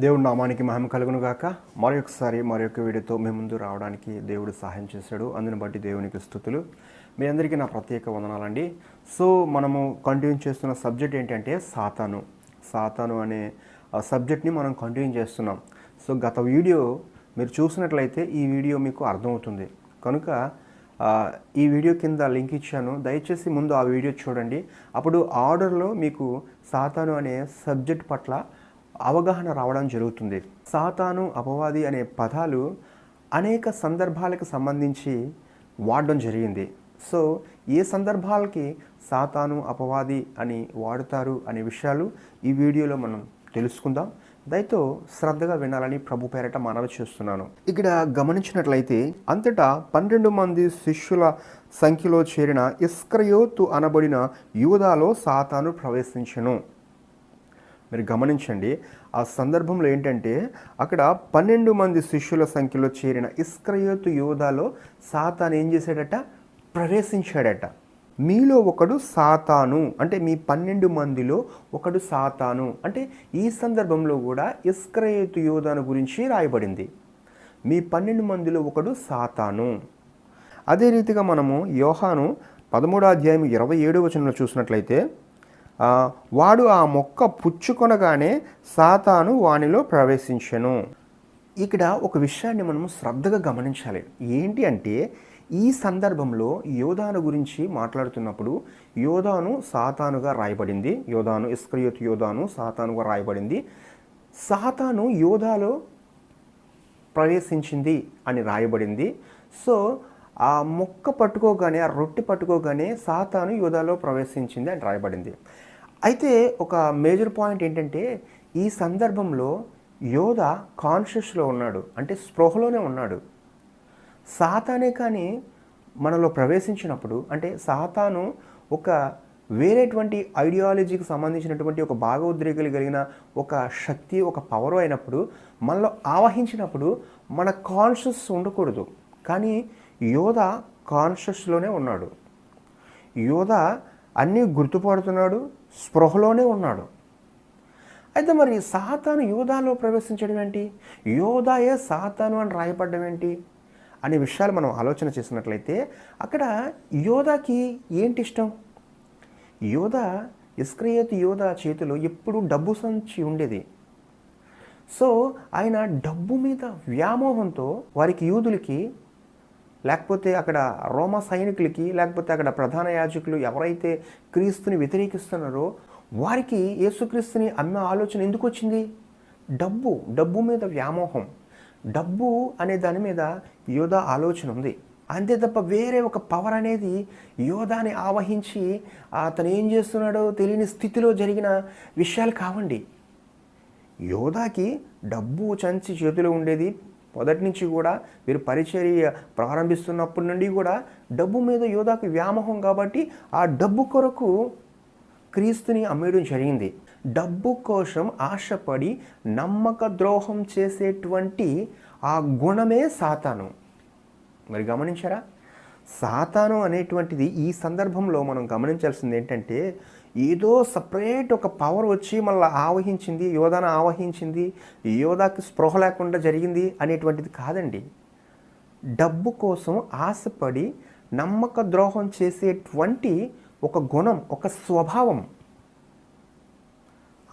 దేవుడి నామానికి మహిమ కలుగును గాక. మరొక వీడియోతో మేము ముందు రావడానికి దేవుడు సహాయం చేశాడు. అందుని బట్టి దేవునికి స్తుతులు. మీ అందరికీ నా ప్రత్యేక వందనాలండి. సో మనము కంటిన్యూ చేస్తున్న సబ్జెక్ట్ ఏంటంటే సాతాను అనే సబ్జెక్ట్ని మనం కంటిన్యూ చేస్తున్నాం. సో గత వీడియో మీరు చూసినట్లయితే ఈ వీడియో మీకు అర్థమవుతుంది కనుక ఈ వీడియో కింద లింక్ ఇచ్చాను, దయచేసి ముందు ఆ వీడియో చూడండి. అప్పుడు ఆర్డర్లో మీకు సాతాను అనే సబ్జెక్ట్ పట్ల అవగాహన రావడం జరుగుతుంది. సాతాను, అపవాది అనే పదాలు అనేక సందర్భాలకు సంబంధించి వాడడం జరిగింది. సో ఏ సందర్భాలకి సాతాను, అపవాది అని వాడుతారు అనే విషయాలు ఈ వీడియోలో మనం తెలుసుకుందాం. దయతో శ్రద్ధగా వినాలని ప్రభు పేరట మనవి చేస్తున్నాను. ఇక్కడ గమనించినట్లయితే అంతటా 12 మంది శిష్యుల సంఖ్యలో చేరిన ఇస్కరియోతు అనబడిన యూదాలో సాతాను ప్రవేశించెను. మీరు గమనించండి, ఆ సందర్భంలో ఏంటంటే అక్కడ 12 మంది శిష్యుల సంఖ్యలో చేరిన ఇస్కరియోతు యూదాలో సాతాను ఏం చేశాడట? ప్రవేశించాడట. మీలో ఒకడు సాతాను అంటే మీ 12 మందిలో ఒకడు సాతాను అంటే ఈ సందర్భంలో కూడా ఇస్కరియోతు యూదాను గురించి రాయబడింది. మీ 12 మందిలో ఒకడు సాతాను. అదే రీతిగా మనము యోహాను 13వ అధ్యాయం 27వ వచనంలో చూసినట్లయితే వాడు ఆ మొక్క పుచ్చుకొనగానే సాతాను వానిలో ప్రవేశించెను. ఇక్కడ ఒక విషయాన్ని మనము శ్రద్ధగా గమనించాలి. ఏంటి అంటే ఈ సందర్భంలో యోధాను గురించి మాట్లాడుతున్నప్పుడు యోధాను సాతానుగా రాయబడింది. ఇస్కరియోతు యోధాను సాతానుగా రాయబడింది. సాతాను యోధాలో ప్రవేశించింది అని రాయబడింది. సో ఆ మొక్క పట్టుకోగానే, ఆ రొట్టె పట్టుకోగానే సాతాను యోధాలో ప్రవేశించింది అని రాయబడింది. అయితే ఒక మేజర్ పాయింట్ ఏంటంటే ఈ సందర్భంలో యోధ కాన్షియస్లో ఉన్నాడు, అంటే స్పృహలోనే ఉన్నాడు. సాతానే కానీ మనలో ప్రవేశించినప్పుడు, అంటే సాతాను ఒక వేరేటువంటి ఐడియాలజీకి సంబంధించినటువంటి ఒక భావోద్రేకాలు కలిగిన ఒక శక్తి, ఒక పవర్ అయినప్పుడు మనలో ఆవహించినప్పుడు మన కాన్షియస్ ఉండకూడదు. కానీ యోధ కాన్షియస్లోనే ఉన్నాడు. యోధ అన్నీ గుర్తుపడుతున్నాడు, స్పృహలోనే ఉన్నాడు. అయితే మరి సాతాను యోధాలో ప్రవేశించడం ఏంటి? యోధాయే సాతాను అని రాయబడ్డం ఏంటి అనే విషయాలు మనం ఆలోచన చేసినట్లయితే అక్కడ యోధాకి ఏంటి ఇష్టం? ఇస్కరియోతు యోధ చేతిలో ఎప్పుడు డబ్బు సంచి ఉండేది. సో ఆయన డబ్బు మీద వ్యామోహంతో వారికి యూదులకి, లేకపోతే అక్కడ రోమా సైనికులకి, లేకపోతే అక్కడ ప్రధాన యాజకులు ఎవరైతే క్రీస్తుని వ్యతిరేకిస్తున్నారో వారికి యేసుక్రీస్తుని అన్న ఆలోచన ఎందుకు వచ్చింది? డబ్బు మీద వ్యామోహం. డబ్బు అనే దాని మీద యోధ ఆలోచన ఉంది. అంతే తప్ప వేరే ఒక పవర్ అనేది యోధాని ఆవహించి అతను ఏం చేస్తున్నాడో తెలియని స్థితిలో జరిగిన విషయాలు కావండి. యోధాకి డబ్బు చంచి చేతిలో ఉండేది. మొదటి నుంచి కూడా వీరు పరిచర్య ప్రారంభిస్తున్నప్పటి నుండి కూడా డబ్బు మీద యోధాకి వ్యామోహం కాబట్టి ఆ డబ్బు కొరకు క్రీస్తుని అమ్మేయడం జరిగింది. డబ్బు కోసం ఆశపడి నమ్మక ద్రోహం చేసేటువంటి ఆ గుణమే సాతాను. మరి గమనించారా? సాతాను అనేటువంటిది ఈ సందర్భంలో మనం గమనించాల్సింది ఏంటంటే ఏదో సపరేట్ ఒక పవర్ వచ్చి మళ్ళీ ఆవహించింది, యోధాను ఆవహించింది, యోధాకి స్పృహ లేకుండా జరిగింది అనేటువంటిది కాదండి. డబ్బు కోసం ఆశపడి నమ్మక ద్రోహం చేసేటువంటి ఒక గుణం, ఒక స్వభావం,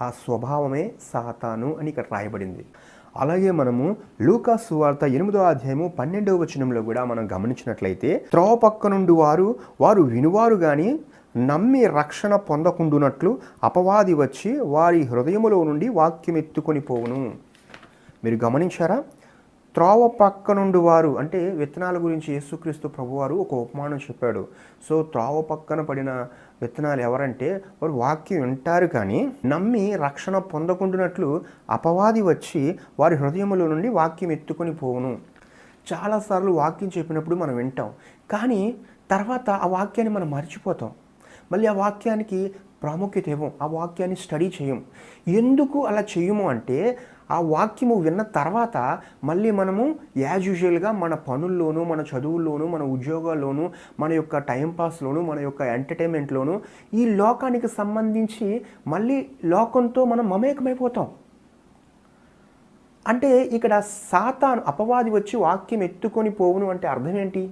ఆ స్వభావమే సాతాను అని ఇక్కడ రాయబడింది. అలాగే మనము లూకా సువార్త 8వ అధ్యాయము 12వ వచనంలో కూడా మనం గమనించినట్లయితే త్రోవ పక్క నుండి వారు వినువారు గాని నమ్మి రక్షణ పొందకుండునట్లు అపవాది వచ్చి వారి హృదయములో నుండి వాక్యం ఎత్తుకొని పోవును. మీరు గమనించారా? త్రోవ పక్క నుండి వారు అంటే విత్తనాల గురించి యేసుక్రీస్తు ప్రభువారు ఒక ఉపమానం చెప్పాడు. సో త్రోవ పక్కన పడిన విత్తనాలు ఎవరంటే వారు వాక్యం వింటారు కానీ నమ్మి రక్షణ పొందకుండానట్లు అపవాది వచ్చి వారి హృదయములో నుండి వాక్యం ఎత్తుకొని పోవును. చాలాసార్లు వాక్యం చెప్పినప్పుడు మనం వింటాం, కానీ తర్వాత ఆ వాక్యాన్ని మనం మర్చిపోతాం. మళ్ళీ ఆ వాక్యానికి ప్రాముఖ్యత ఇవ్వం, ఆ వాక్యాన్ని స్టడీ చేయం. ఎందుకు అలా చేయము అంటే ఆ వాక్యము విన్న తర్వాత మళ్ళీ మనము యాజ్ యూజువల్గా మన పనుల్లోనూ, మన చదువుల్లోనూ, మన ఉద్యోగాల్లోనూ, మన యొక్క టైంపాస్లోనూ, మన యొక్క ఎంటర్టైన్మెంట్లోనూ ఈ లోకానికి సంబంధించి మళ్ళీ లోకంతో మనం మమేకమైపోతాం. అంటే ఇక్కడ సాతాను అపవాది వచ్చి వాక్యం ఎత్తుకొని పోవును అంటే అర్థం ఏంటి?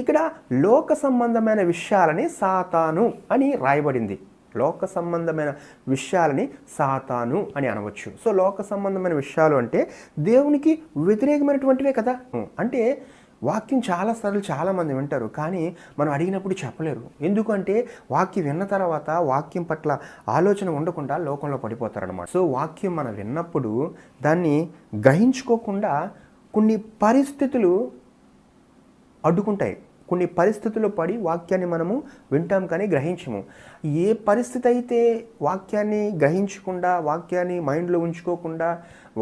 ఇక్కడ లోక సంబంధమైన విషయాలని సాతాను అని రాయబడింది. లోక సంబంధమైన విషయాలని సాతాను అని అనవచ్చు. సో లోక సంబంధమైన విషయాలు అంటే దేవునికి వ్యతిరేకమైనటువంటివే కదా. అంటే వాక్యం చాలాసార్లు చాలామంది వింటారు, కానీ మనం అడిగినప్పుడు చెప్పలేరు. ఎందుకంటే వాక్యం విన్న తర్వాత వాక్యం పట్ల ఆలోచన ఉండకుండా లోకంలో పడిపోతారనమాట. సో వాక్యం మనం విన్నప్పుడు దాన్ని గ్రహించుకోకుండా కొన్ని పరిస్థితులు అడ్డుకుంటాయి. కొన్ని పరిస్థితుల్లో పడి వాక్యాన్ని మనము వింటాం కానీ గ్రహించము. ఏ పరిస్థితి అయితే వాక్యాన్ని గ్రహించకుండా, వాక్యాన్ని మైండ్లో ఉంచుకోకుండా,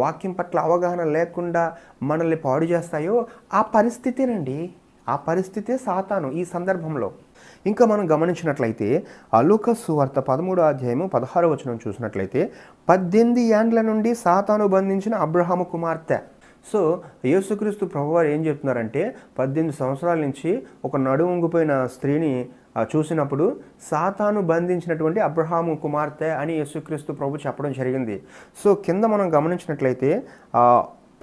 వాక్యం పట్ల అవగాహన లేకుండా మనల్ని పాడు చేస్తాయో ఆ పరిస్థితేనండి, ఆ పరిస్థితే సాతాను ఈ సందర్భంలో. ఇంకా మనం గమనించినట్లయితే లూకా సువార్త 13వ అధ్యాయము 16వ వచనం చూసినట్లయితే 18 ఏండ్ల నుండి సాతాను బంధించిన అబ్రహాము కుమార్తె. సో యేసుక్రీస్తు ప్రభువారు ఏం చెప్తున్నారంటే 18 సంవత్సరాల నుంచి ఒక నడుము వంగిపోయిన స్త్రీని చూసినప్పుడు సాతాను బంధించినటువంటి అబ్రహాము కుమార్తె అని యేసుక్రీస్తు ప్రభు చెప్పడం జరిగింది. సో కింద మనం గమనించినట్లయితే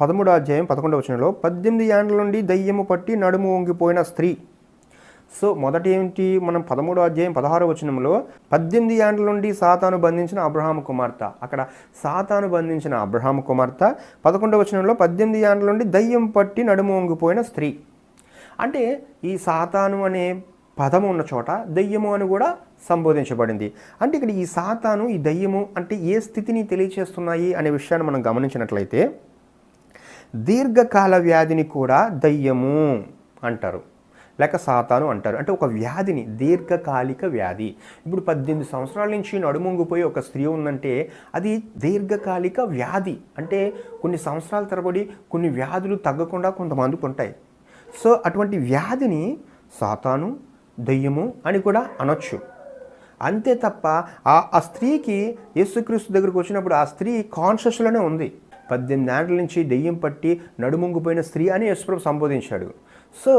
13వ అధ్యాయం 11వ వచనంలో 18 ఏండ్ల నుండి దయ్యము పట్టి నడుము వంగిపోయిన స్త్రీ. సో మొదటి ఏంటి, మనం 13వ అధ్యాయం 16వ వచనంలో 18 ఏండ్ల నుండి సాతాను బంధించిన అబ్రహాము కుమార్తె, అక్కడ సాతాను బంధించిన అబ్రహాము కుమార్తె. 11వ వచనంలో 18 ఏండ్ల నుండి దయ్యం పట్టి నడుము వంగిపోయిన స్త్రీ. అంటే ఈ సాతాను అనే పదము ఉన్న చోట దయ్యము అని కూడా సంబోధించబడింది. అంటే ఇక్కడ ఈ సాతాను, ఈ దయ్యము అంటే ఏ స్థితిని తెలియచేస్తున్నాయి అనే విషయాన్ని మనం గమనించినట్లయితే దీర్ఘకాల వ్యాధిని కూడా దయ్యము అంటారు, లేక సాతాను అంటారు. అంటే ఒక వ్యాధిని, దీర్ఘకాలిక వ్యాధి. ఇప్పుడు 18 సంవత్సరాల నుంచి నడుముంగిపోయి ఒక స్త్రీ ఉందంటే అది దీర్ఘకాలిక వ్యాధి. అంటే కొన్ని సంవత్సరాల తరబడి కొన్ని వ్యాధులు తగ్గకుండా కొంతమందికి ఉంటాయి. సో అటువంటి వ్యాధిని సాతాను, దయ్యము అని కూడా అనొచ్చు. అంతే తప్ప ఆ స్త్రీకి యేసుక్రీస్తు దగ్గరకు వచ్చినప్పుడు ఆ స్త్రీ కాన్షియస్లోనే ఉంది. 18 ఏళ్ల నుంచి దెయ్యం పట్టి నడుముంగిపోయిన స్త్రీ అని యేసుప్రభు సంబోధించాడు. సో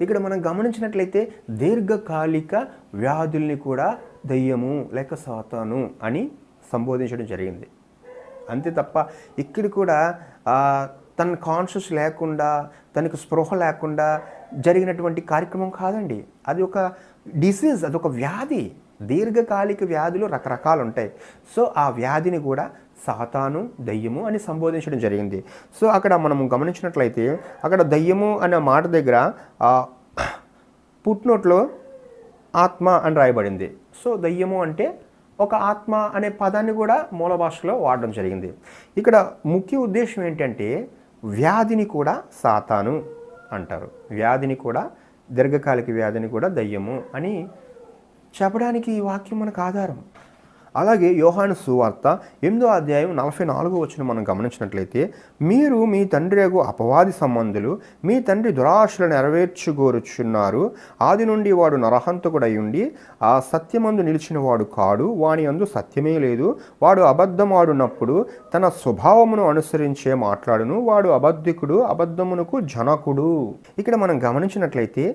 ఇక్కడ మనం గమనించినట్లయితే దీర్ఘకాలిక వ్యాధుల్ని కూడా దయ్యము లేక సాతాను అని సంబోధించడం జరిగింది. అంతే తప్ప ఇక్కడ కూడా తన కాన్షియస్ లేకుండా, తనకు స్పృహ లేకుండా జరిగినటువంటి కార్యక్రమం కాదండి. అది ఒక డిసీజ్, అదొక వ్యాధి. దీర్ఘకాలిక వ్యాధులు రకరకాలు ఉంటాయి. సో ఆ వ్యాధిని కూడా సాతాను, దయ్యము అని సంబోధించడం జరిగింది. సో అక్కడ మనము గమనించినట్లయితే అక్కడ దయ్యము అనే మాట దగ్గర పుట్నోట్లో ఆత్మ అని రాయబడింది. సో దయ్యము అంటే ఒక ఆత్మ అనే పదాన్ని కూడా మూల భాషలో వాడడం జరిగింది. ఇక్కడ ముఖ్య ఉద్దేశం ఏంటంటే వ్యాధిని కూడా సాతాను అంటారు, వ్యాధిని కూడా, దీర్ఘకాలిక వ్యాధిని కూడా దయ్యము అని చెప్పడానికి ఈ వాక్యం మనకు ఆధారం. అలాగే యోహాను సువార్త 8వ అధ్యాయం 44వ వచనం మనం గమనించినట్లయితే మీరు మీ తండ్రి యగు అపవాది సంబంధులు, మీ తండ్రి దురాశలు నెరవేర్చుగోరుచున్నారు. ఆది నుండి వాడు నరహంతకుడై ఉండి ఆ సత్యమందు నిలిచిన వాడు కాడు, వాని యందు సత్యమే లేదు. వాడు అబద్ధమాడునప్పుడు తన స్వభావమును అనుసరించే మాట్లాడును. వాడు అబద్ధికుడు, అబద్ధమునకు జనకుడు. ఇక్కడ మనం గమనించినట్లయితే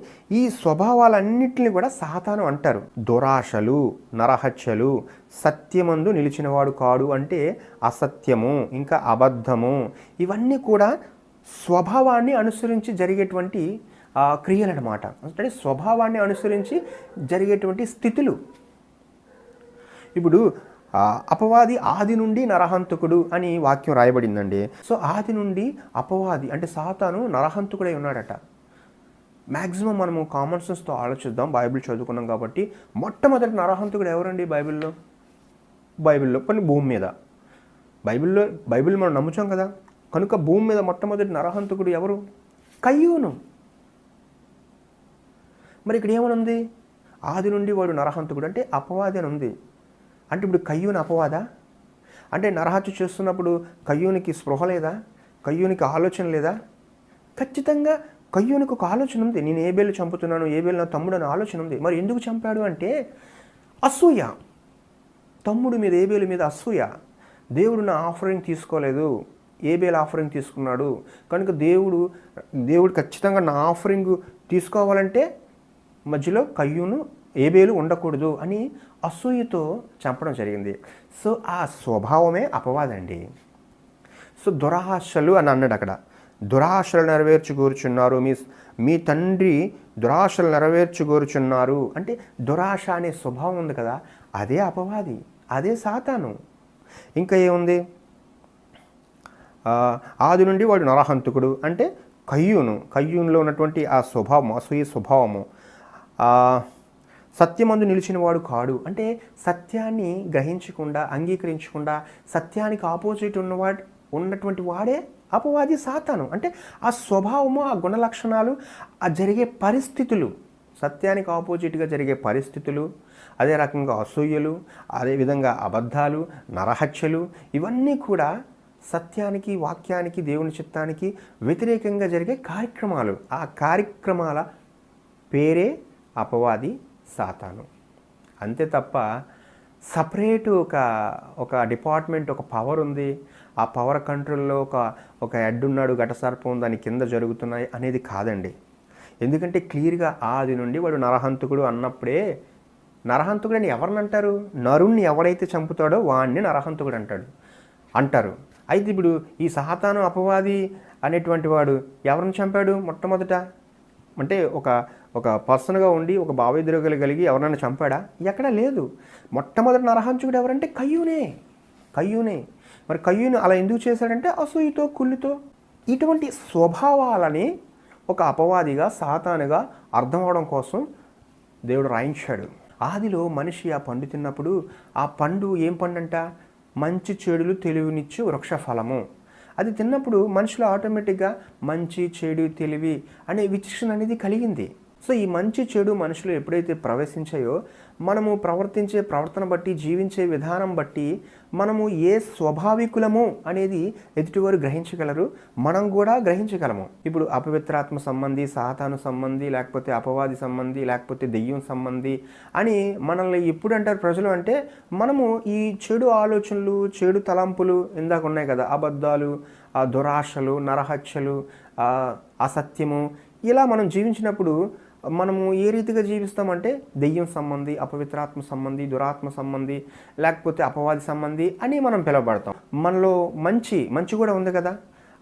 ఈ స్వభావాలన్నింటినీ కూడా సాతాను అంటారు. దురాశలు, నరహత్యలు, సత్యమందు నిలిచినవాడు కాడు అంటే అసత్యము, ఇంకా అబద్ధము, ఇవన్నీ కూడా స్వభావాన్ని అనుసరించి జరిగేటువంటి క్రియలు అన్నమాట. అంటే స్వభావాన్ని అనుసరించి జరిగేటువంటి స్థితులు. ఇప్పుడు అపవాది ఆది నుండి నరహంతకుడు అని వాక్యం రాయబడిందండి. సో ఆది నుండి అపవాది అంటే సాతాను నరహంతకుడై ఉన్నాడట. మ్యాక్సిమం మనము కామన్ సెన్స్తో ఆలోచిద్దాం, బైబిల్ చదువుకున్నాం కాబట్టి. మొట్టమొదటి నరహంతకుడు ఎవరండి బైబిల్లో కొన్ని భూమి మీద, బైబిల్ మనం నమ్ముచాం కదా, కనుక భూమి మీద మొట్టమొదటి నరహంతకుడు ఎవరు? కయ్యూను. మరి ఇక్కడ ఏమనుంది? ఆది నుండి వాడు నరహంతకుడు అంటే అపవాది అని ఉంది. అంటే ఇప్పుడు కయ్యూను అపవాదా? అంటే నరహత్య చేస్తున్నప్పుడు కయ్యూనికి స్పృహ లేదా? కయ్యూనికి ఆలోచన లేదా? ఖచ్చితంగా కయ్యూనికి ఒక ఆలోచన ఉంది. నేను ఏబేలు చంపుతున్నాను, ఏబేలు నా తమ్ముడు అని ఆలోచన ఉంది. మరి ఎందుకు చంపాడు అంటే అసూయ. తమ్ముడు మీద, ఏబేలు మీద అసూయ. దేవుడు నా ఆఫరింగ్ తీసుకోలేదు, ఏబేలు ఆఫరింగ్ తీసుకున్నాడు, కనుక దేవుడు ఖచ్చితంగా నా ఆఫరింగ్ తీసుకోవాలంటే మధ్యలో కయ్యూను, ఏబేలు ఉండకూడదు అని అసూయతో చంపడం జరిగింది. సో ఆ స్వభావమే అపవాదండి. సో దురాశలు అని అన్నాడు అక్కడ. దురాశలు నెరవేర్చుకూరుచున్నారు, మీ తండ్రి దురాశలు నెరవేర్చుకూరుచున్నారు అంటే దురాశ అనే స్వభావం ఉంది కదా, అదే అపవాది, అదే సాతాను. ఇంకా ఏముంది, ఆది నుండి వాడు నరహంతకుడు అంటే కయ్యూనులో ఉన్నటువంటి ఆ స్వభావం, అసూయ స్వభావము. సత్యమందు నిలిచిన వాడు కాడు అంటే సత్యాన్ని గ్రహించకుండా, అంగీకరించకుండా సత్యానికి ఆపోజిట్ ఉన్నటువంటి వాడే అపవాది, సాతాను. అంటే ఆ స్వభావము, ఆ గుణ లక్షణాలు, ఆ జరిగే పరిస్థితులు, సత్యానికి ఆపోజిట్గా జరిగే పరిస్థితులు, అదే రకంగా అసూయలు, అదేవిధంగా అబద్ధాలు, నరహత్యలు, ఇవన్నీ కూడా సత్యానికి, వాక్యానికి, దేవుని చిత్తానికి వ్యతిరేకంగా జరిగే కార్యక్రమాలు. ఆ కార్యక్రమాల పేరే అపవాది, సాతాను. అంతే తప్ప సపరేటు ఒక డిపార్ట్మెంట్, ఒక పవర్ ఉంది, ఆ పవర్ కంట్రోల్లో ఒక హెడ్ ఉన్నాడు, ఘటసర్పం దాని కింద జరుగుతున్నాయి అనేది కాదండి. ఎందుకంటే క్లియర్గా ఆది నుండి వాడు నరహంతకుడు అన్నప్పుడే, నరహంతకుడు అని ఎవరిని అంటారు? నరుణ్ణి ఎవడైతే చంపుతాడో వాడిని నరహంతకుడు అంటారు. అయితే ఇప్పుడు ఈ సాతాను, అపవాది అనేటువంటి వాడు ఎవరిని చంపాడు మొట్టమొదట? అంటే ఒక పర్సన్గా ఉండి ఒక భావోద్రేకాలు కలిగి ఎవరైనా చంపాడా? ఎక్కడా లేదు. మొట్టమొదటి నరహంతకుడు ఎవరంటే కయ్యూనే. మరి కయ్యూను అలా ఎందుకు చేశాడంటే అసూయతో, కుళ్ళుతో. ఇటువంటి స్వభావాలని ఒక అపవాదిగా, సాతానుగా అర్థం అవడం కోసం దేవుడు రాయించాడు. ఆదిలో మనిషి ఆ పండు తిన్నప్పుడు, ఆ పండు ఏం పండు అంట? మంచి చెడులు తెలివినిచ్చు వృక్ష ఫలము. అది తిన్నప్పుడు మనుషులు ఆటోమేటిక్గా మంచి, చెడు, తెలివి అనే విచక్షణ అనేది కలిగింది. సో ఈ మంచి చెడు మనుషులు ఎప్పుడైతే ప్రవేశించాయో, మనము ప్రవర్తించే ప్రవర్తన బట్టి, జీవించే విధానం బట్టి మనము ఏ స్వాభావికులము అనేది ఎదుటివారు గ్రహించగలరు, మనం కూడా గ్రహించగలము. ఇప్పుడు అపవిత్రాత్మ సంబంధి, సాతాను సంబంధి, లేకపోతే అపవాది సంబంధి, లేకపోతే దెయ్యం సంబంధి అని మనల్ని ఎప్పుడు అంటారు ప్రజలు అంటే, మనము ఈ చెడు ఆలోచనలు, చెడు తలంపులు ఇందాక ఉన్నాయి కదా, అబద్ధాలు, దురాశలు, నరహత్యలు, అసత్యము, ఇలా మనం జీవించినప్పుడు మనము ఏ రీతిగా జీవిస్తామంటే దెయ్యం సంబంధి, అపవిత్రాత్మ సంబంధి, దురాత్మ సంబంధి, లేకపోతే అపవాది సంబంధి అని మనం పిలువబడతాం. మనలో మంచి కూడా ఉంది కదా,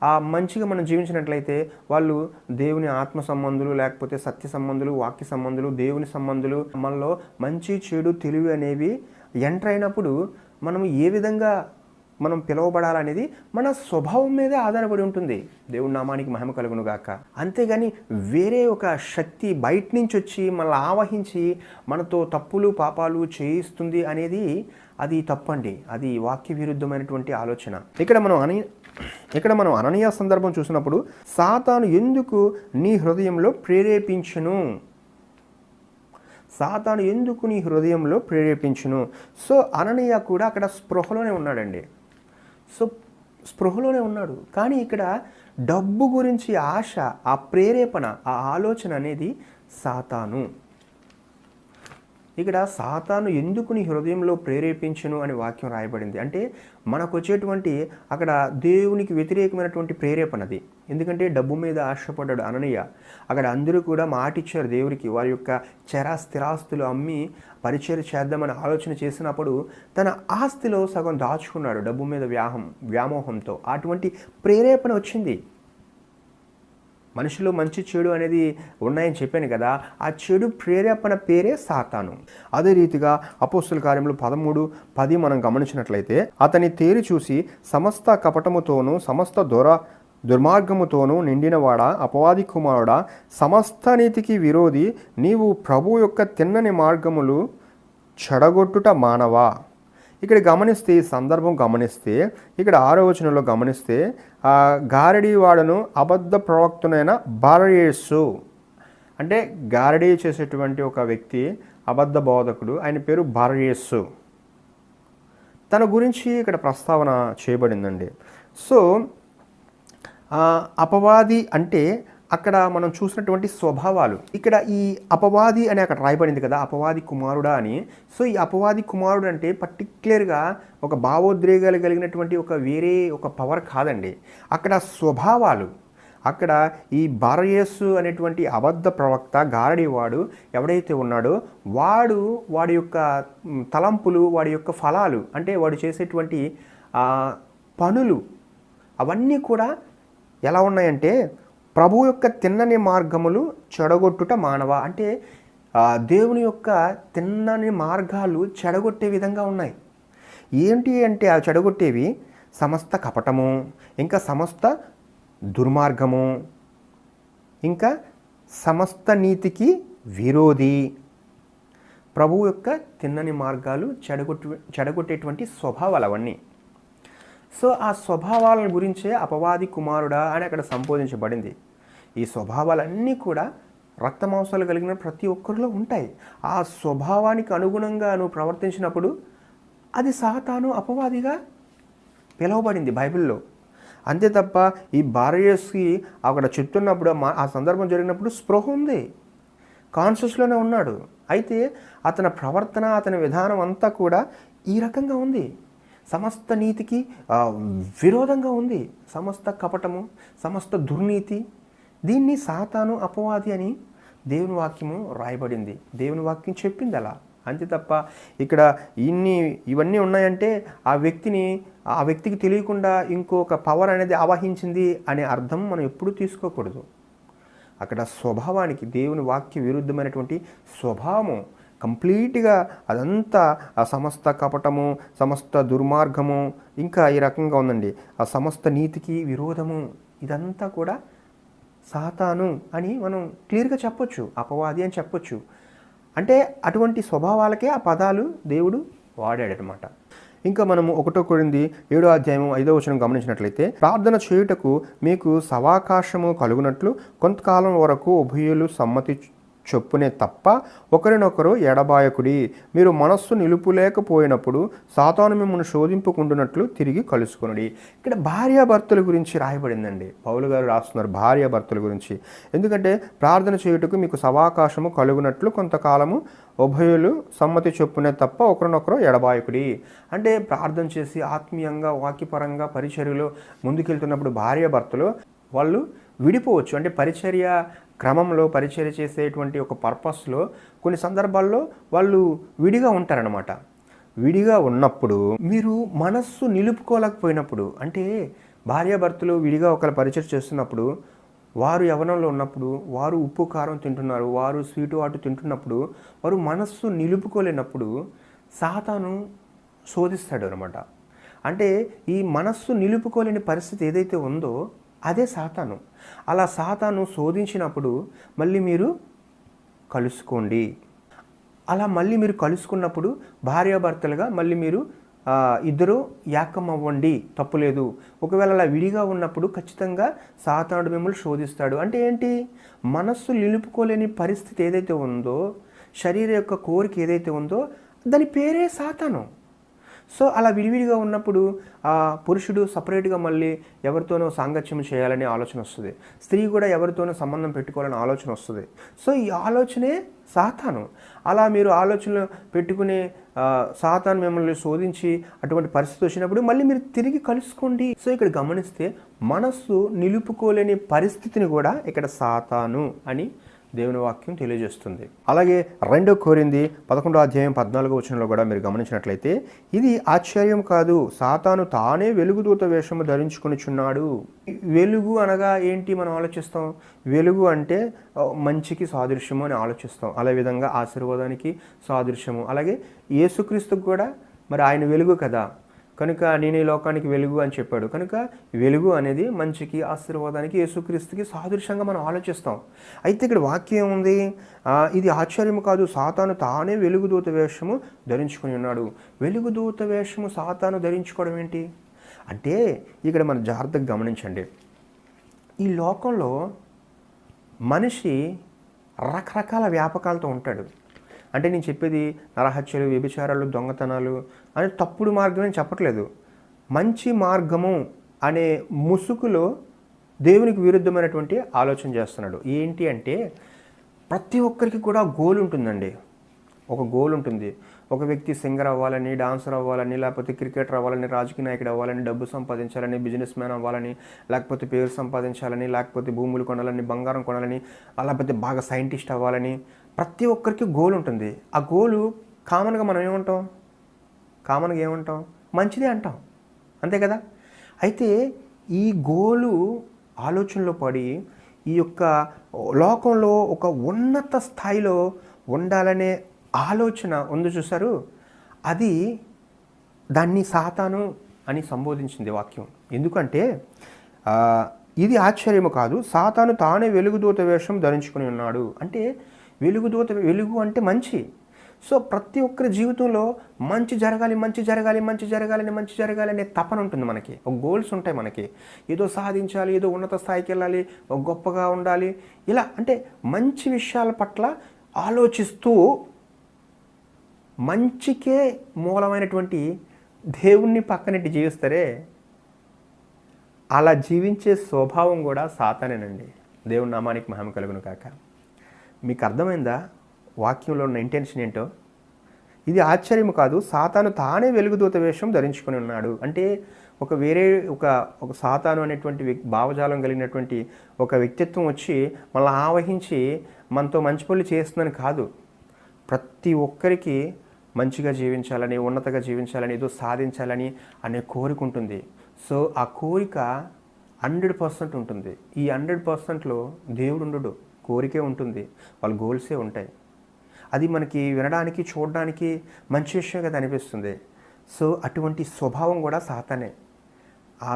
ఆ మంచిగా మనం జీవించినట్లయితే వాళ్ళు దేవుని ఆత్మ సంబంధులు, లేకపోతే సత్య సంబంధులు, వాక్య సంబంధులు, దేవుని సంబంధులు. మనలో మంచి, చెడు, తెలివి అనేవి ఎంటర్ అయినప్పుడు మనం ఏ విధంగా మనం పిలువబడాలనేది మన స్వభావం మీదే ఆధారపడి ఉంటుంది. దేవుడి నామానికి మహిమ కలుగును గాక. అంతేగాని వేరే ఒక శక్తి బయట నుంచి వచ్చి మనల్ని ఆవహించి మనతో తప్పులు, పాపాలు చేయిస్తుంది అనేది అది తప్పండి. అది వాక్య విరుద్ధమైనటువంటి ఆలోచన. ఇక్కడ మనం అననీయ సందర్భం చూసినప్పుడు, సాతాను ఎందుకు నీ హృదయంలో ప్రేరేపించును? సాతాను ఎందుకు నీ హృదయంలో ప్రేరేపించును? సో అననీయ కూడా అక్కడ స్పృహలోనే ఉన్నాడండి. స్పృహలోనే ఉన్నాడు. కానీ ఇక్కడ డబ్బు గురించి ఆశ, ఆ ప్రేరేపణ, ఆ ఆలోచన అనేది సాతాను. ఇక్కడ సాతాను ఎందుకు నీ హృదయంలో ప్రేరేపించును అని వాక్యం రాయబడింది. అంటే మనకు వచ్చేటువంటి అక్కడ దేవునికి వ్యతిరేకమైనటువంటి ప్రేరేపణది. ఎందుకంటే డబ్బు మీద ఆశపడ్డాడు అననీయ. అక్కడ అందరూ కూడా మాటిచ్చారు దేవుడికి, వారి యొక్క స్థిరాస్తులు అమ్మి పరిచర్య చేద్దామని ఆలోచన చేసినప్పుడు తన ఆస్తిలో సగం దాచుకున్నాడు డబ్బు మీద వ్యామోహంతో. అటువంటి ప్రేరేపణ వచ్చింది. మనిషిలో మంచి, చెడు అనేది ఉన్నాయని చెప్పాను కదా, ఆ చెడు ప్రేరేపణ పేరే సాతాను. అదే రీతిగా అపోస్తుల కార్యములు 13:10 మనం గమనించినట్లయితే, అతని తేరి చూసి సమస్త కపటముతోనూ సమస్త దుర్మార్గముతోనూ నిండినవాడా, అపవాది కుమారుడా, సమస్త నీతికి విరోధి, నీవు ప్రభు యొక్క తిన్నని మార్గములు చెడగొట్టుట మానవా. ఇక్కడ గమనిస్తే, ఈ సందర్భం గమనిస్తే, ఇక్కడ 6వ వచనంలో గమనిస్తే, గారడీ వాడను అబద్ధ ప్రవక్తనైన బారయేసు అంటే గారడీ చేసేటువంటి ఒక వ్యక్తి, అబద్ధ బోధకుడు, ఆయన పేరు బారయేసు. తన గురించి ఇక్కడ ప్రస్తావన చేయబడిందండి. సో అపవాది అంటే అక్కడ మనం చూసినటువంటి స్వభావాలు, ఇక్కడ ఈ అపవాది అని అక్కడ రాయబడింది కదా, అపవాది కుమారుడా అని. సో ఈ అపవాది కుమారుడు అంటే పర్టిక్యులర్గా ఒక భావోద్రేకాలు కలిగినటువంటి వేరే ఒక పవర్ కాదండి. అక్కడ స్వభావాలు, అక్కడ ఈ బారయేసు అనేటువంటి అబద్ధ ప్రవక్త, గారడీవాడు ఎవడైతే ఉన్నాడో వాడి యొక్క తలంపులు, వాడి యొక్క ఫలాలు, అంటే వాడు చేసేటువంటి పనులు, అవన్నీ కూడా ఎలా ఉన్నాయంటే ప్రభు యొక్క తిన్నని మార్గములు చెడగొట్టుట మానవ. అంటే దేవుని యొక్క తిన్నని మార్గాలు చెడగొట్టే విధంగా ఉన్నాయి. ఏంటి అంటే ఆ చెడగొట్టేవి సమస్త కపటము, ఇంకా సమస్త దుర్మార్గము, ఇంకా సమస్త నీతికి విరోధి. ప్రభువు యొక్క తిన్నని మార్గాలు చెడగొట్టేటువంటి స్వభావాలు అవన్నీ. సో ఆ స్వభావాల గురించే అపవాది కుమారుడా అని అక్కడ సంబోధించబడింది. ఈ స్వభావాలన్నీ కూడా రక్తమాంసాలు కలిగిన ప్రతి ఒక్కరిలో ఉంటాయి. ఆ స్వభావానికి అనుగుణంగా నువ్వు ప్రవర్తించినప్పుడు అది సాతాను, అపవాదిగా పిలువబడింది బైబిల్లో. అంతే తప్ప ఈ భార్యకి అక్కడ చెప్తున్నప్పుడు ఆ సందర్భం జరిగినప్పుడు స్పృహ ఉంది, కాన్షియస్లోనే ఉన్నాడు. అయితే అతని ప్రవర్తన, అతని విధానం అంతా కూడా ఈ రకంగా ఉంది. సమస్త నీతికి విరోధంగా ఉంది. సమస్త కపటము, సమస్త దుర్నీతి, దీన్ని సాతాను, అపవాది అని దేవుని వాక్యము రాయబడింది. దేవుని వాక్యం చెప్పింది అలా. అంతే తప్ప ఇక్కడ ఇవన్నీ ఉన్నాయంటే ఆ వ్యక్తికి తెలియకుండా ఇంకొక పవర్ అనేది ఆవహించింది అనే అర్థం మనం ఎప్పుడూ తీసుకోకూడదు. అక్కడ స్వభావానికి, దేవుని వాక్య విరుద్ధమైనటువంటి స్వభావము కంప్లీట్గా అదంతా ఆ సమస్త కపటము, సమస్త దుర్మార్గము, ఇంకా ఈ రకంగా ఉందండి ఆ సమస్త నీతికి విరోధము. ఇదంతా కూడా సాతాను అని మనం క్లియర్గా చెప్పొచ్చు, అపవాది అని చెప్పొచ్చు. అంటే అటువంటి స్వభావాలకే ఆ పదాలు దేవుడు వాడాడనమాట. ఇంకా మనము 1 కొరింథీ 7వ అధ్యాయం 5వ వచనం గమనించినట్లయితే, ప్రార్థన చేయుటకు మీకు సవాకాశము కలుగునట్లు కొంతకాలం వరకు ఉభయులు సమ్మతి చొప్పునే తప్ప ఒకరినొకరు ఎడబాయకుడి. మీరు మనస్సు నిలుపులేకపోయినప్పుడు సాతాను మిమ్మల్ని శోధింపుకుంటున్నట్లు తిరిగి కలుసుకొనుడి. ఇక్కడ భార్యాభర్తల గురించి రాయబడిందండి. పౌలు గారు రాస్తున్నారు భార్యాభర్తల గురించి. ఎందుకంటే ప్రార్థన చేయుటకు మీకు సవాకాశము కలుగునట్లు కొంతకాలము ఉభయులు సమ్మతి చొప్పునే తప్ప ఒకరినొకరు ఎడబాయకుడి. అంటే ప్రార్థన చేసి ఆత్మీయంగా, వాక్యపరంగా పరిచర్యలో ముందుకెళ్తున్నప్పుడు భార్యాభర్తలు వాళ్ళు విడిపోవచ్చు. అంటే పరిచర్య క్రమంలో, పరిచర్య చేసేటువంటి ఒక పర్పస్లో కొన్ని సందర్భాల్లో వాళ్ళు విడిగా ఉంటారనమాట. విడిగా ఉన్నప్పుడు మీరు మనస్సు నిలుపుకోలేకపోయినప్పుడు, అంటే భార్యాభర్తలు విడిగా ఒకళ్ళ పరిచర్య చేస్తున్నప్పుడు, వారు యవ్వనంలో ఉన్నప్పుడు వారు ఉప్పు కారం తింటున్నారు, వారు స్వీటు వాటు తింటున్నప్పుడు వారు మనస్సు నిలుపుకోలేనప్పుడు సాతాను శోధిస్తాడు అనమాట. అంటే ఈ మనస్సు నిలుపుకోలేని పరిస్థితి ఏదైతే ఉందో అదే సాతాను. అలా సాతాను శోధించినప్పుడు మళ్ళీ మీరు కలుసుకోండి. అలా మళ్ళీ మీరు కలుసుకున్నప్పుడు భార్యాభర్తలుగా మళ్ళీ మీరు ఇద్దరు ఏకం అవ్వండి, తప్పులేదు. ఒకవేళ అలా విడిగా ఉన్నప్పుడు ఖచ్చితంగా సాతానుడు మిమ్మల్ని శోధిస్తాడు. అంటే ఏంటి? మనస్సు నిలుపుకోలేని పరిస్థితి ఏదైతే ఉందో, శరీరం యొక్క కోరిక ఏదైతే ఉందో దాని పేరే సాతాను. సో అలా విడివిడిగా ఉన్నప్పుడు పురుషుడు సపరేట్గా మళ్ళీ ఎవరితోనో సాంగత్యం చేయాలనే ఆలోచన వస్తుంది. స్త్రీ కూడా ఎవరితోనో సంబంధం పెట్టుకోవాలనే ఆలోచన వస్తుంది. సో ఈ ఆలోచనే సాతాను. అలా మీరు ఆలోచనలు పెట్టుకునే సాతాను మిమ్మల్ని శోధించి అటువంటి పరిస్థితి వచ్చినప్పుడు మళ్ళీ మీరు తిరిగి కలుసుకోండి. సో ఇక్కడ గమనిస్తే మనస్సు నిలుపుకోలేని పరిస్థితిని కూడా ఇక్కడ సాతాను అని దేవుని వాక్యం తెలియజేస్తుంది. అలాగే 2 కొరింథీ 11వ అధ్యాయం 14వ వచనంలో కూడా మీరు గమనించినట్లయితే, ఇది ఆశ్చర్యం కాదు, సాతాను తానే వెలుగుదూత వేషము ధరించుకొనిచున్నాడు. వెలుగు అనగా ఏంటి మనం ఆలోచిస్తాం? వెలుగు అంటే మంచికి సాదృశ్యము అని ఆలోచిస్తాం. అదే విధంగా ఆశీర్వాదానికి సాదృశ్యము. అలాగే యేసుక్రీస్తుకు కూడా మరి ఆయన వెలుగు కదా, కనుక నేను ఈ లోకానికి వెలుగు అని చెప్పాడు. కనుక వెలుగు అనేది మంచికి, ఆశీర్వాదానికి, యేసుక్రీస్తుకి సాదృశ్యంగా మనం ఆలోచిస్తాం. అయితే ఇక్కడ వాక్యం ఉంది, ఇది ఆశ్చర్యం కాదు, సాతాను తానే వెలుగుదూత వేషము ధరించుకొని ఉన్నాడు. వెలుగుదూత వేషము సాతాను ధరించుకోవడం ఏంటి అంటే, ఇక్కడ మనం జాగ్రత్తగా గమనించండి. ఈ లోకంలో మనిషి రకరకాల వ్యాపకాలతో ఉంటాడు. అంటే నేను చెప్పేది నరహత్యలు, వ్యభిచారాలు, దొంగతనాలు అనే తప్పుడు మార్గం అని చెప్పట్లేదు. మంచి మార్గము అనే ముసుగులో దేవునికి విరుద్ధమైనటువంటి ఆలోచన చేస్తున్నాడు. ఏంటి అంటే ప్రతి ఒక్కరికి కూడా గోల్ ఉంటుందండి. ఒక గోల్ ఉంటుంది. ఒక వ్యక్తి సింగర్ అవ్వాలని, డాన్సర్ అవ్వాలని, లేకపోతే క్రికెటర్ అవ్వాలని, రాజకీయ నాయకుడు అవ్వాలని, డబ్బు సంపాదించాలని, బిజినెస్ మ్యాన్ అవ్వాలని, లేకపోతే పేరు సంపాదించాలని, లేకపోతే భూములు కొనాలని, బంగారం కొనాలని, లేకపోతే బాగా సైంటిస్ట్ అవ్వాలని ప్రతి ఒక్కరికి గోల్ ఉంటుంది. ఆ గోలు కామన్గా మనం ఏమంటాం? మంచిదే అంటాం, అంతే కదా. అయితే ఈ గోలు ఆలోచనలో పడి ఈ యొక్క లోకంలో ఒక ఉన్నత స్థాయిలో ఉండాలనే ఆలోచన ఉంది చూసారు, అది దాన్ని సాతాను అని సంబోధించింది వాక్యం. ఎందుకంటే ఇది ఆశ్చర్యము కాదు, సాతాను తానే వెలుగుదూత వేషం ధరించుకుని ఉన్నాడు. అంటే వెలుగు అంటే మంచి. సో ప్రతి ఒక్కరి జీవితంలో మంచి జరగాలి అనే తపన ఉంటుంది మనకి. ఒక గోల్స్ ఉంటాయి మనకి, ఏదో సాధించాలి, ఏదో ఉన్నత స్థాయికి వెళ్ళాలి, ఒక గొప్పగా ఉండాలి, ఇలా అంటే మంచి విషయాల పట్ల ఆలోచిస్తూ మంచికే మూలమైనటువంటి దేవుణ్ణి పక్కనెట్టి జీవిస్తారే, అలా జీవించే స్వభావం కూడా సాతానేనండి. దేవుని నామానికి మహిమ కలుగును కాక. మీకు అర్థమైందా వాక్యంలో ఉన్న ఇంటెన్షన్ ఏంటో? ఇది ఆశ్చర్యం కాదు, సాతాను తానే వెలుగుదూత వేషం ధరించుకొని ఉన్నాడు. అంటే ఒక సాతాను అనేటువంటి భావజాలం కలిగినటువంటి ఒక వ్యక్తిత్వం వచ్చి మనల్ని ఆవహించి మనతో మంచి పనులు చేస్తుందని కాదు. ప్రతి ఒక్కరికి మంచిగా జీవించాలని, ఉన్నతగా జీవించాలని, ఏదో సాధించాలని అనే కోరిక ఉంటుంది. సో ఆ కోరిక 100% ఉంటుంది. ఈ 100%లో దేవుడు ఉండడు, కోరికే ఉంటుంది, వాళ్ళ గోల్సే ఉంటాయి. అది మనకి వినడానికి, చూడడానికి మంచి విషయం కదా అనిపిస్తుంది. సో అటువంటి స్వభావం కూడా సాతానే. ఆ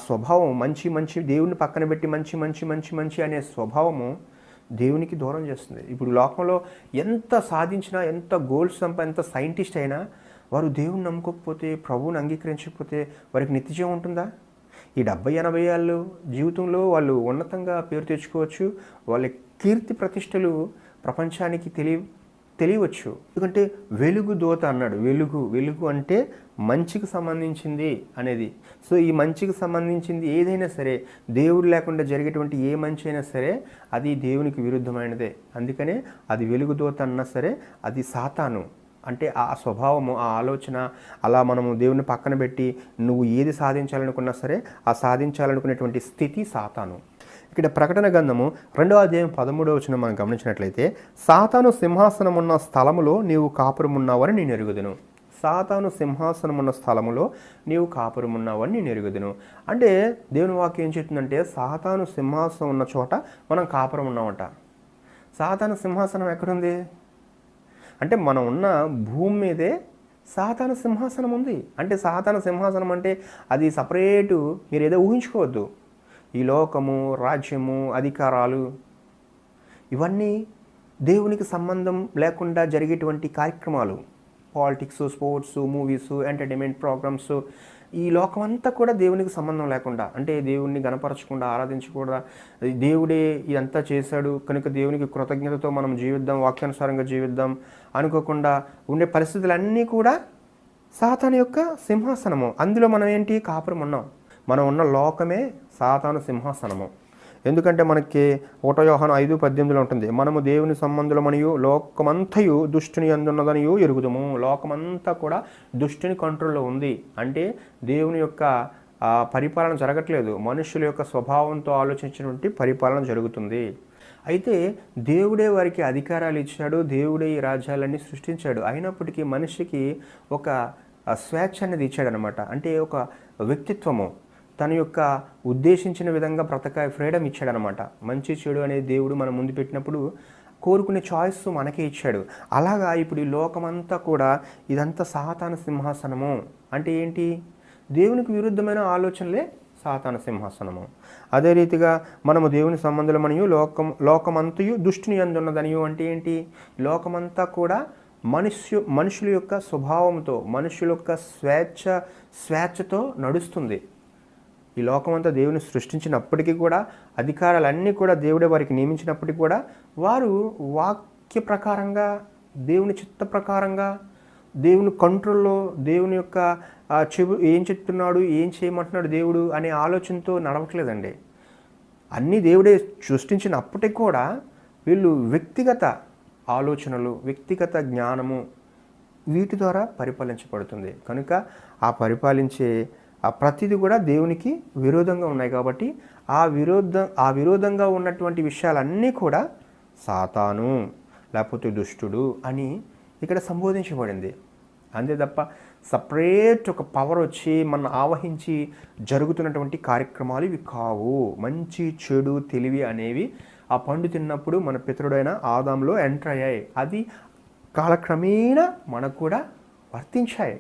స్వభావం మంచి దేవుని పక్కన పెట్టి మంచి అనే స్వభావము దేవునికి దూరం చేస్తుంది. ఇప్పుడు లోకంలో ఎంత సాధించినా, ఎంత గోల్స్ ఎంత సైంటిస్ట్ అయినా వారు దేవుని నమ్ముకోకపోతే, ప్రభువుని అంగీకరించకపోతే వారికి నిత్యజీవం ఉంటుందా? ఈ 70-80 ఏళ్ళ జీవితంలో వాళ్ళు ఉన్నతంగా పేరు తెచ్చుకోవచ్చు, వాళ్ళ కీర్తి ప్రతిష్టలు ప్రపంచానికి తెలియవచ్చు. ఎందుకంటే వెలుగు దూత అన్నాడు. వెలుగు అంటే మంచికి సంబంధించింది అనేది. సో ఈ మంచికి సంబంధించింది ఏదైనా సరే, దేవుడు లేకుండా జరిగేటువంటి ఏ మంచి అయినా సరే అది దేవునికి విరుద్ధమైనదే. అందుకనే అది వెలుగు దూత అన్నా సరే అది సాతాను. అంటే ఆ స్వభావము, ఆ ఆలోచన, అలా మనము దేవుని పక్కన పెట్టి నువ్వు ఏది సాధించాలనుకున్నా సరే ఆ సాధించాలనుకునేటువంటి స్థితి సాతాను. ఇక్కడ ప్రకటన గ్రంథము 2వ అధ్యాయం 13వ వచనం మనం గమనించినట్లయితే, సాతాను సింహాసనమున్న స్థలములో నీవు కాపురమున్నావని నేను ఎరుగుదును. సాతాను సింహాసనమున్న స్థలములో నీవు కాపురమున్నావని నేను ఎరుగుదును. అంటే దేవుని వాక్యం ఏం చెప్తుందంటే, సాతాను సింహాసనం ఉన్న చోట మనం కాపురం ఉన్నామంట. సాతాను సింహాసనం ఎక్కడుంది అంటే మనం ఉన్న భూమి మీదే సాతాను సింహాసనం ఉంది. అంటే సాతాను సింహాసనం అంటే అది సపరేటు, మీరు ఏదో ఊహించుకోవద్దు. ఈ లోకము, రాజ్యము, అధికారాలు ఇవన్నీ దేవునికి సంబంధం లేకుండా జరిగేటువంటి కార్యక్రమాలు. Politics, sports, movies, entertainment programmes, ఈ లోకం అంతా కూడా దేవునికి సంబంధం లేకుండా, అంటే దేవుణ్ణి గణపరచకుండా, ఆరాధించకుండా, దేవుడే ఇదంతా చేశాడు కనుక దేవునికి కృతజ్ఞతతో మనం జీవిద్దాం, వాక్యానుసారంగా జీవిద్దాం అనుకోకుండా ఉండే పరిస్థితులన్నీ కూడా సాతాను యొక్క సింహాసనము. అందులో మనం ఏంటి? కాపురం ఉన్నాం. మనం ఉన్న లోకమే సాతాను సింహాసనము. ఎందుకంటే మనకి 1 యోహాను 5:18 ఉంటుంది, మనము దేవుని సంబంధులమనియు లోకమంతయు దుష్టుని అందున్నదనియు ఎరుగుదుము. లోకమంతా కూడా దుష్టుని కంట్రోల్లో ఉంది. అంటే దేవుని యొక్క పరిపాలన జరగట్లేదు, మనుషుల యొక్క స్వభావంతో ఆలోచించినటువంటి పరిపాలన జరుగుతుంది. అయితే దేవుడే వారికి అధికారాలు ఇచ్చాడు, దేవుడే ఈ రాజ్యాలన్నీ సృష్టించాడు. అయినప్పటికీ మనిషికి ఒక స్వేచ్ఛ అనేది ఇచ్చాడనమాట. అంటే ఒక వ్యక్తిత్వము, తన యొక్క ఉద్దేశించిన విధంగా ఫ్రీడమ్ ఇచ్చాడనమాట. మంచి చెడు అనేది దేవుడు మన ముందు పెట్టినప్పుడు కోరుకునే చాయిస్ మనకే ఇచ్చాడు. అలాగా ఇప్పుడు ఈ లోకమంతా కూడా ఇదంతా సాతాను సింహాసనము. అంటే ఏంటి? దేవునికి విరుద్ధమైన ఆలోచనలే సాతాను సింహాసనము. అదే రీతిగా మనము దేవుని సంబంధులమనియు లోకమంతయు దుష్టుని అందున్నదనియు అంటే ఏంటి? లోకమంతా కూడా మనుషుల యొక్క స్వభావంతో, మనుషుల యొక్క స్వేచ్ఛతో నడుస్తుంది. ఈ లోకమంతా దేవుని సృష్టించినప్పటికీ కూడా, అధికారాలన్నీ కూడా దేవుడే వారికి నియమించినప్పటికీ కూడా, వారు వాక్య ప్రకారంగా, దేవుని చిత్త ప్రకారంగా, దేవుని కంట్రోల్లో, దేవుని యొక్క ఏం చెప్తున్నాడు, ఏం చేయమంటున్నాడు దేవుడు అనే ఆలోచనతో నడవట్లేదండి. అన్నీ దేవుడే సృష్టించినప్పటికీ కూడా వీళ్ళు వ్యక్తిగత ఆలోచనలు, వ్యక్తిగత జ్ఞానము వీటి ద్వారా పరిపాలించబడుతుంది. కనుక ఆ పరిపాలించే ప్రతిదీ కూడా దేవునికి విరోధంగా ఉన్నాయి. కాబట్టి ఆ విరోధంగా ఉన్నటువంటి విషయాలన్నీ కూడా సాతాను లేకపోతే దుష్టుడు అని ఇక్కడ సంబోధించబడింది. అంతే తప్ప సపరేట్ ఒక పవర్ వచ్చి మన ఆవహించి జరుగుతున్నటువంటి కార్యక్రమాలు ఇవి కావు. మంచి చెడు తెలివి అనేవి ఆ పండు తిన్నప్పుడు మన పితరుడైన ఆదాంలో ఎంటర్ అయ్యాయి. అది కాలక్రమేణా మనకు కూడా వర్తించాయి.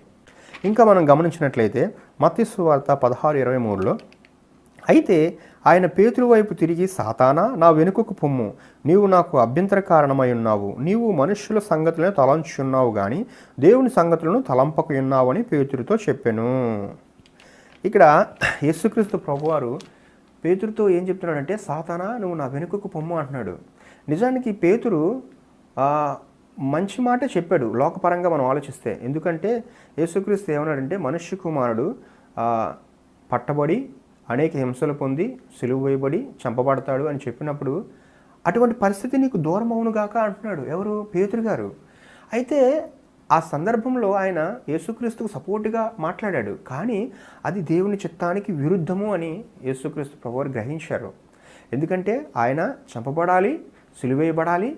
ఇంకా మనం గమనించినట్లయితే మత్తయి సువార్త 16:23లో, అయితే ఆయన పేతురు వైపు తిరిగి, సాతానా, నా వెనుకకు పొమ్ము, నీవు నాకు అభ్యంతర కారణమై ఉన్నావు, నీవు మనుష్యుల సంగతులను తలంచున్నావు కానీ దేవుని సంగతులను తలంపకు ఉన్నావు అని పేతురుతో చెప్పాను. ఇక్కడ యేసుక్రీస్తు ప్రభువారు పేతురుతో ఏం చెప్తున్నాడంటే, సాతానా నువ్వు నా వెనుకకు పొమ్ము అంటున్నాడు. నిజానికి పేతురు మంచి మాట చెప్పాడు లోకపరంగా మనం ఆలోచిస్తే. ఎందుకంటే యేసుక్రీస్తు ఏమన్నాడంటే, మనుష్య కుమారుడు పట్టబడి అనేక హింసలు పొంది సిలువ వేయబడి చంపబడతాడు అని చెప్పినప్పుడు అటువంటి పరిస్థితి నీకు దూరం అవునుగాక అంటున్నాడు. ఎవరు? పేతురు గారు. అయితే ఆ సందర్భంలో ఆయన యేసుక్రీస్తుకు సపోర్టుగా మాట్లాడాడు, కానీ అది దేవుని చిత్తానికి విరుద్ధము అని యేసుక్రీస్తు ప్రభువారు గ్రహించారు. ఎందుకంటే ఆయన చంపబడాలి, సిలువేయబడాలి,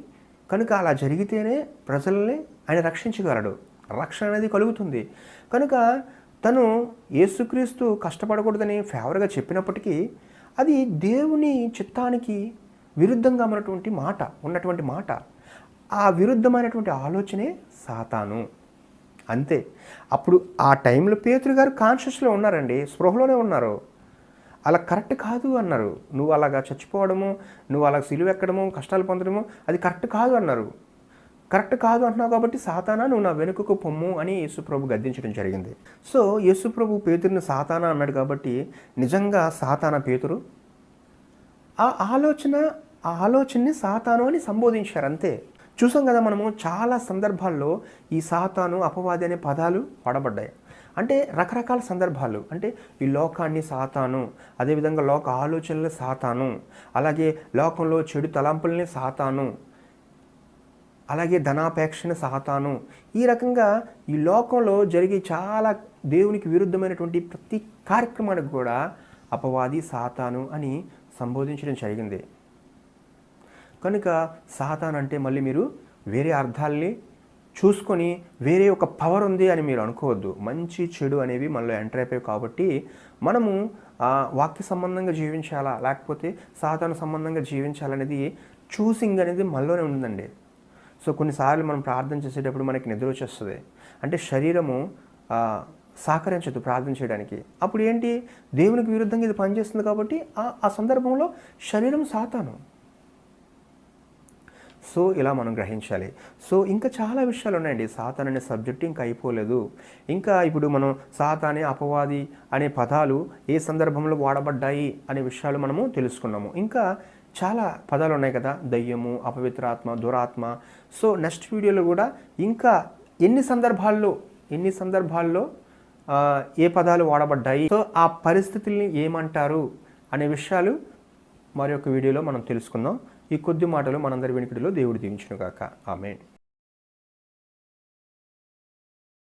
కనుక అలా జరిగితేనే ప్రజల్ని ఆయన రక్షించగలడు, రక్షణ అనేది కలుగుతుంది. కనుక తను యేసుక్రీస్తు కష్టపడకూడదని ఫేవర్గా చెప్పినప్పటికీ అది దేవుని చిత్తానికి విరుద్ధంగా ఉన్నటువంటి మాట. ఆ విరుద్ధమైనటువంటి ఆలోచనే సాతాను. అంతే. అప్పుడు ఆ టైంలో పేతురు గారు కాన్షియస్లో ఉన్నారండి, స్పృహలోనే ఉన్నారు. అలా కరెక్ట్ కాదు అన్నారు. నువ్వు అలాగా చచ్చిపోవడము, నువ్వు అలా సిలువ ఎక్కడము, కష్టాలు పొందడము అది కరెక్ట్ కాదు అన్నారు. కరెక్ట్ కాదు అంటున్నావు కాబట్టి సాతానా నువ్వు నా వెనుకకు పొమ్ము అని యేసుప్రభు గద్దించడం జరిగింది. సో యేసుప్రభు పేతురుని సాతానా అన్నాడు కాబట్టి నిజంగా సాతానా పేతురు? ఆ ఆలోచనని సాతాను అని సంబోధించారు అంతే. చూసాం కదా మనము చాలా సందర్భాల్లో ఈ సాతాను, అపవాది అనే పదాలు వాడబడ్డాయి. అంటే రకరకాల సందర్భాలు, అంటే ఈ లోకాన్ని సాతాను, అదేవిధంగా లోక ఆలోచనలు సాతాను, అలాగే లోకంలో చెడు తలంపుల్ని సాతాను, అలాగే ధనాపేక్షను సాతాను. ఈ రకంగా ఈ లోకంలో జరిగే చాలా దేవునికి విరుద్ధమైనటువంటి ప్రతి కార్యక్రమానికి కూడా అపవాది, సాతాను అని సంబోధించడం జరిగింది. కనుక సాతాన్ అంటే మళ్ళీ మీరు వేరే అర్థాల్ని చూసుకొని వేరే ఒక పవర్ ఉంది అని మీరు అనుకోవద్దు. మంచి చెడు అనేవి మనలో ఎంటర్ అయిపోయాయి కాబట్టి మనము వాక్య సంబంధంగా జీవించాలా లేకపోతే సాతాను సంబంధంగా జీవించాలనేది చూసింగ్ అనేది మనలోనే ఉందండి. సో కొన్నిసార్లు మనం ప్రార్థన చేసేటప్పుడు మనకి నిద్ర వచ్చేస్తుంది, అంటే శరీరము సహకరించదు ప్రార్థన చేయడానికి. అప్పుడు ఏంటి? దేవునికి విరుద్ధంగా ఇది పనిచేస్తుంది కాబట్టి ఆ సందర్భంలో శరీరం సాతాను. సో ఇలా మనం గ్రహించాలి. సో ఇంకా చాలా విషయాలు ఉన్నాయండి. సాతాన్ అనే సబ్జెక్ట్ ఇంకా అయిపోలేదు. ఇంకా ఇప్పుడు మనం సాతానే, అపవాది అనే పదాలు ఏ సందర్భంలో వాడబడ్డాయి అనే విషయాలు మనము తెలుసుకున్నాము. ఇంకా చాలా పదాలు ఉన్నాయి కదా, దయ్యము, అపవిత్రాత్మ, దురాత్మ. సో నెక్స్ట్ వీడియోలో కూడా ఇంకా ఎన్ని సందర్భాల్లో ఏ పదాలు వాడబడ్డాయి, సో ఆ పరిస్థితుల్ని ఏమంటారు అనే విషయాలు మరి ఒక వీడియోలో మనం తెలుసుకుందాం. ఈ కొద్ది మాటలు మనందరి వెనుకడిలో దేవుడు దీవించును గాక. ఆమేన్.